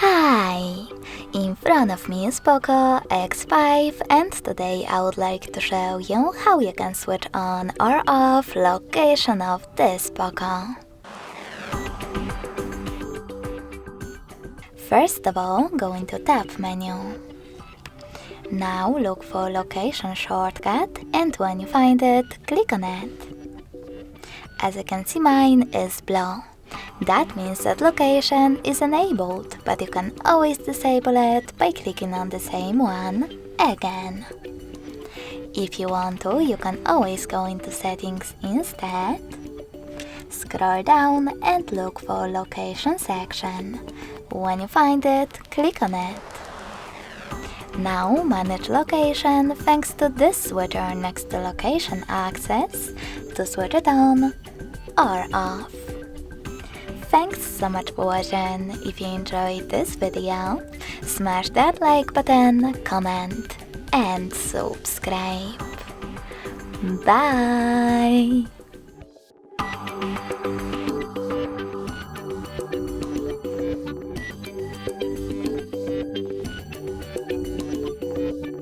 Hi! In front of me is POCO X5 and today I would like to show you how you can switch on or off location of this POCO. First of all, go into Tab menu. Now look for location shortcut and when you find it, click on it. As you can see, mine is blue. That means that location is enabled, but you can always disable it by clicking on the same one again. If you want to, you can always go into settings instead. Scroll down and look for location section. When you find it, click on it. Now manage location thanks to this switcher next to location access to switch it on or off. Thanks so much for watching. If you enjoyed this video, smash that like button, comment and subscribe. Bye!